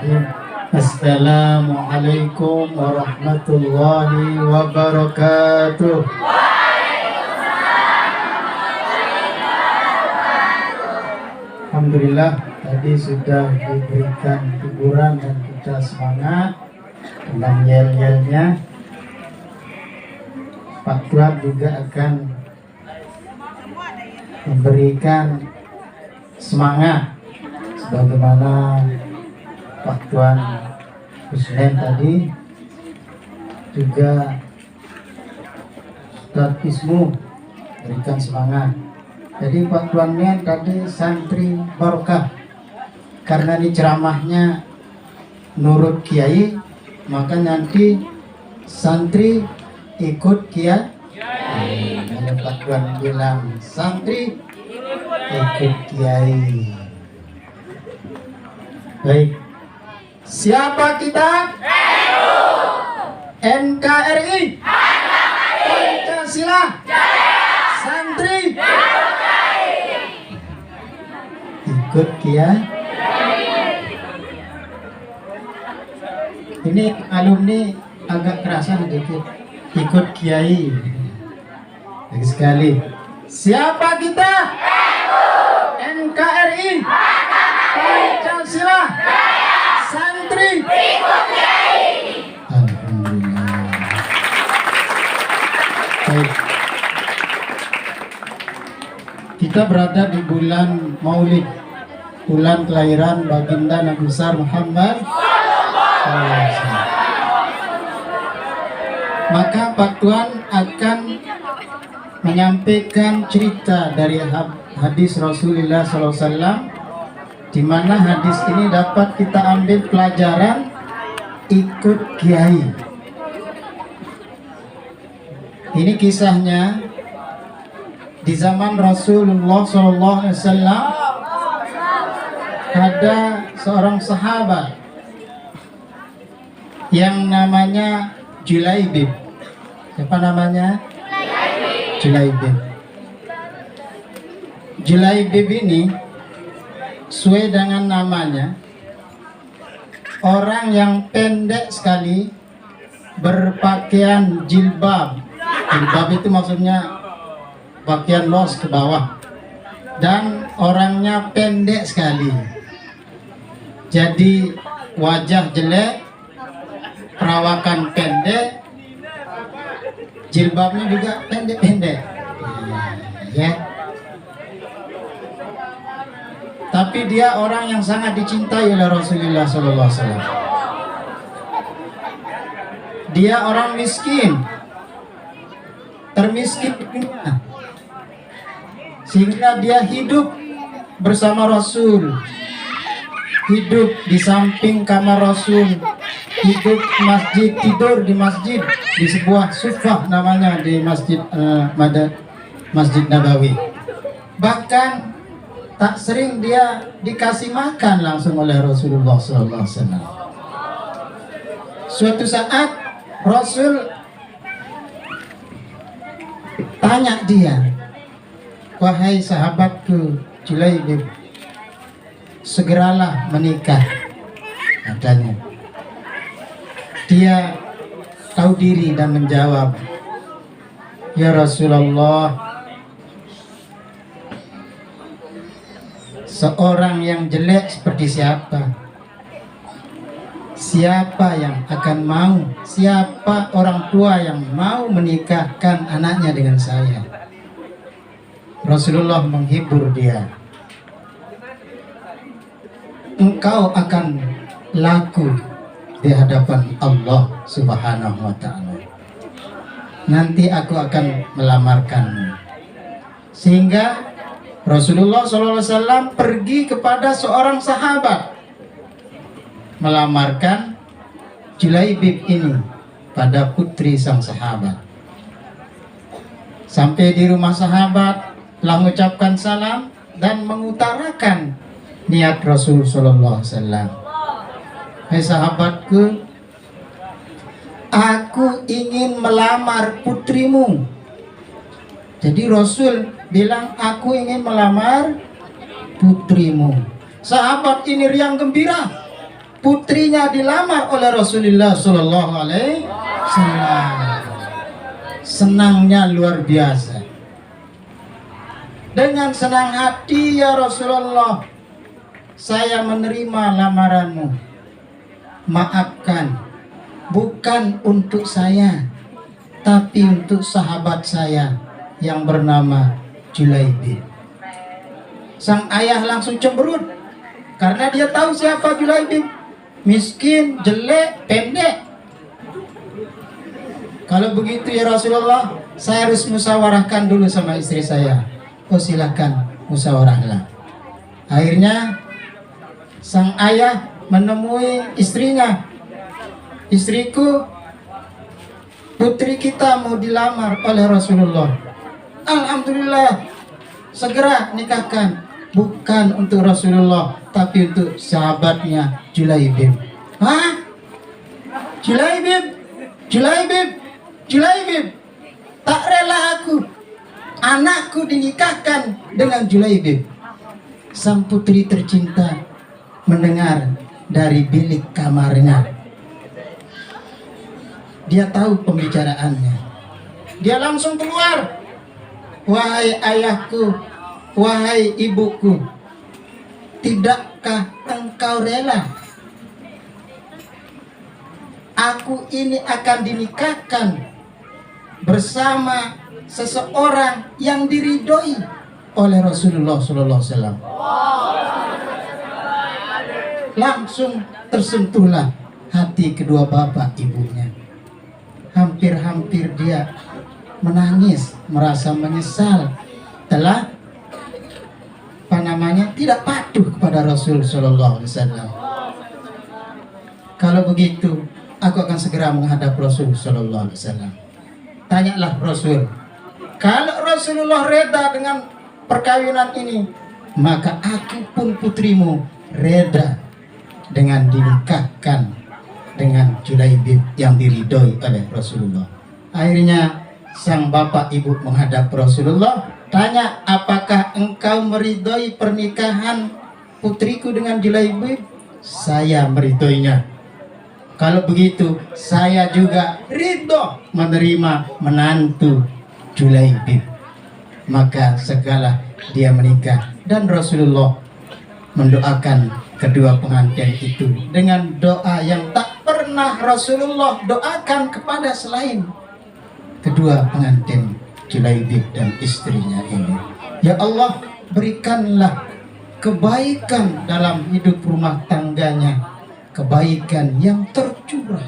Bismillahirrahmanirrahim. Assalamualaikum warahmatullahi wabarakatuh. Alhamdulillah tadi sudah diberikan hiburan dan kita semangat dengan yel-yelnya. Pak Tuan juga akan memberikan semangat sebagaimana Pak Tuan Husnen tadi, juga Ustaz Ismu berikan semangat. Jadi Pak Tuannya tadi santri barokah, karena ini ceramahnya nurut kiai, maka nanti santri ikut kiai. Kalau Pak Tuan bilang santri ikut kiai. Baik, siapa kita? NKRI, Pancasila, santri ikut kiai. Ini alumni agak kerasa sedikit, ikut kiai. Baik sekali. Siapa kita? NKRI, Pancasila, santri ikut kiai. Alhamdulillah. Baik. Kita berada di bulan Maulid, bulan kelahiran baginda Nabi besar Muhammad SAW. Maka Pak Tuan akan menyampaikan cerita dari hadis Rasulullah SAW, di mana hadis ini dapat kita ambil pelajaran ikut kiai. Ini kisahnya di zaman Rasulullah SAW. Ada seorang sahabat yang namanya Julaibib. Siapa namanya? Julaibib. Julaibib ini sesuai dengan namanya, orang yang pendek sekali, berpakaian jilbab. Jilbab itu maksudnya pakaian los ke bawah, dan orangnya pendek sekali. Jadi wajah jelek, perawakan pendek, jilbabnya juga pendek-pendek, ya. Tapi dia orang yang sangat dicintai oleh Rasulullah SAW. Dia orang miskin, termiskin di dunia, sehingga dia hidup bersama Rasul, hidup di samping kamar Rasul, hidup masjid, tidur di masjid, di sebuah sufah namanya, di Masjid Nabawi. Bahkan tak sering dia dikasih makan langsung oleh Rasulullah SAW. Suatu saat Rasul tanya dia, "Wahai sahabatku Julaibib, segeralah menikah," katanya. Dia tahu diri dan menjawab, "Ya Rasulullah, seorang yang jelek seperti siapa? Siapa yang akan mau? Siapa orang tua yang mau menikahkan anaknya dengan saya?" Rasulullah menghibur dia, "Engkau akan laku di hadapan Allah Subhanahu wa Ta'ala. Nanti aku akan melamarkanmu." Sehingga Rasulullah SAW pergi kepada seorang sahabat melamarkan Julaibib ini pada putri sang sahabat. Sampai di rumah sahabat, telah mengucapkan salam dan mengutarakan niat Rasulullah SAW. "Hai sahabatku, aku ingin melamar putrimu." Jadi Rasul bilang, "Aku ingin melamar putrimu." Sahabat ini riang gembira. putrinya dilamar oleh Rasulullah Shallallahu Alaihi Wasallam. Senangnya luar biasa. Dengan senang hati, ya Rasulullah, saya menerima lamaranmu. Maafkan, bukan untuk saya, tapi untuk sahabat saya yang bernama Julaibib. Sang ayah langsung cemberut karena dia tahu siapa Julaibib. Miskin, jelek, pendek. Kalau begitu ya Rasulullah, saya harus musyawarahkan dulu sama istri saya. Oh silakan, musyawarahlah. Akhirnya sang ayah menemui istrinya. Istriku, putri kita mau dilamar oleh Rasulullah. Alhamdulillah, segera nikahkan. Bukan untuk Rasulullah, tapi untuk sahabatnya Julaibib. Hah? Julaibib? Julaibib? Julaibib? Tak rela aku anakku dinikahkan dengan Julaibib. Sang putri tercinta mendengar dari bilik kamarnya. Dia tahu pembicaraannya. Dia langsung keluar. Wahai ayahku, wahai ibuku, tidakkah engkau rela aku ini akan dinikahkan bersama seseorang yang diridhoi oleh Rasulullah Sallallahu Alaihi Wasallam? Langsung tersentuhlah hati kedua bapak ibunya. Hampir-hampir dia menangis, merasa menyesal telah tidak patuh kepada Rasul Sallallahu Alaihi Wasallam. Kalau begitu, aku akan segera menghadap Rasul Sallallahu Alaihi Wasallam. Tanyalah Rasul, kalau Rasulullah reda dengan perkawinan ini, maka aku pun putrimu reda dengan dinikahkan dengan Julaibib yang diridhoi oleh Rasulullah. Akhirnya sang bapak ibu menghadap Rasulullah, tanya, apakah engkau meridhoi pernikahan putriku dengan Julaibib? Saya meridhoinya. Kalau begitu, saya juga ridho menerima menantu Julaibib. Maka segala dia menikah, dan Rasulullah mendoakan kedua pengantin itu dengan doa yang tak pernah Rasulullah doakan kepada selain kedua pengantin Julaibib dan istrinya ini. Ya Allah, berikanlah kebaikan dalam hidup rumah tangganya, kebaikan yang tercurah,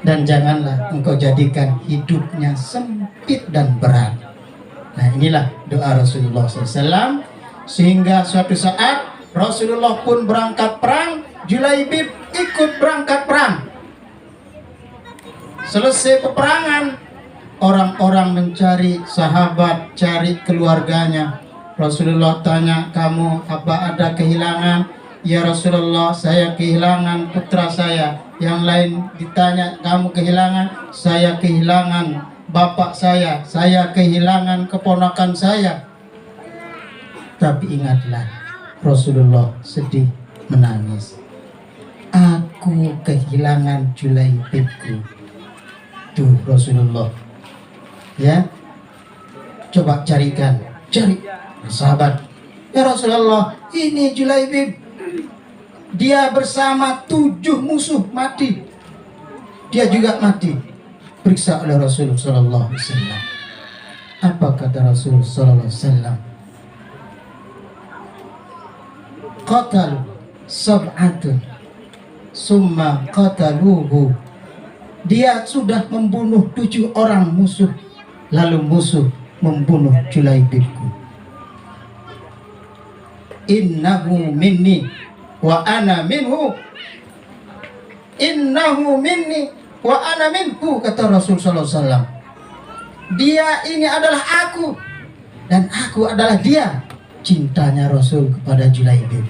dan janganlah engkau jadikan hidupnya sempit dan berat. Nah, inilah doa Rasulullah SAW. Sehingga suatu saat Rasulullah pun berangkat perang, Julaibib ikut berangkat perang. Selesai peperangan, orang-orang mencari sahabat, cari keluarganya. Rasulullah tanya, kamu apa ada kehilangan? Ya Rasulullah, saya kehilangan putra saya. Yang lain ditanya, kamu kehilangan? Saya kehilangan bapak saya kehilangan keponakan saya. Tapi ingatlah, Rasulullah sedih menangis. Aku kehilangan Julaibibku. Tuh Rasulullah, ya, coba cari sahabat. Ya Rasulullah, ini Julaibib, dia bersama 7 musuh mati, dia juga mati. Periksa oleh Rasulullah Sallallahu Alaihi Wasallam. Apa kata Rasulullah Sallallahu Alaihi Wasallam? Qatal sab'atun summa qataluhu. Dia sudah membunuh 7 orang musuh, lalu musuh membunuh Julaibibku. Innahu minni wa ana minhu. Innahu minni wa ana minhu, kata Rasul Sallallahu Alaihi Wasallam. Dia ini adalah aku dan aku adalah dia. Cintanya Rasul kepada Julaibib.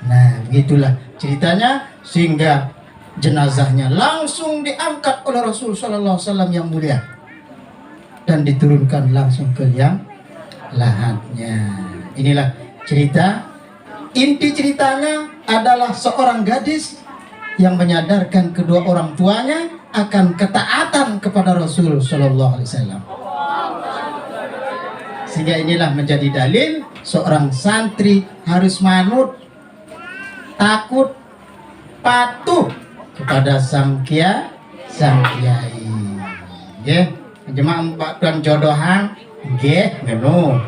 Nah, begitulah ceritanya, sehingga jenazahnya langsung diangkat oleh Rasul Sallallahu Alaihi Wasallam yang mulia dan diturunkan langsung ke liang lahatnya. Inilah cerita Inti ceritanya adalah seorang gadis yang menyadarkan kedua orang tuanya akan ketaatan kepada Rasul Shallallahu Alaihi Wasallam. Sehingga inilah menjadi dalil seorang santri harus manut, takut, patuh kepada sang kiai. Nggih, jemaah Pak Tuan jodohan, nggih, ngono.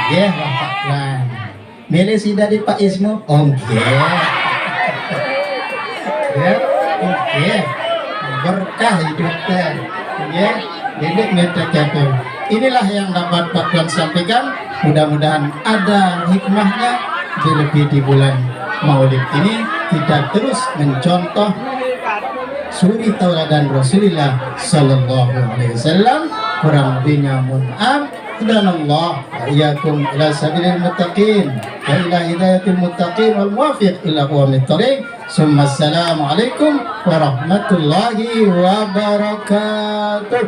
Nggih, Pak Tuan. Milih si dari Pak Ismu, nggih. Ya, nggih. Berkah hidupnya. Nggih, didik metakapun. Inilah yang dapat Pak Tuan sampaikan. Mudah-mudahan ada hikmahnya. Lebih di bulan Maulid ini kita terus mencontoh suri tauladan Rasulullah Sallallahu Alaihi Wasallam. Kurang lebihnya mohon maaf. Dan Allah iyakum ila sabilil muttaqin wa ila hidayatil muttaqin wal muwafiq ila aqwamit thariq. Assalamualaikum warahmatullahi wabarakatuh.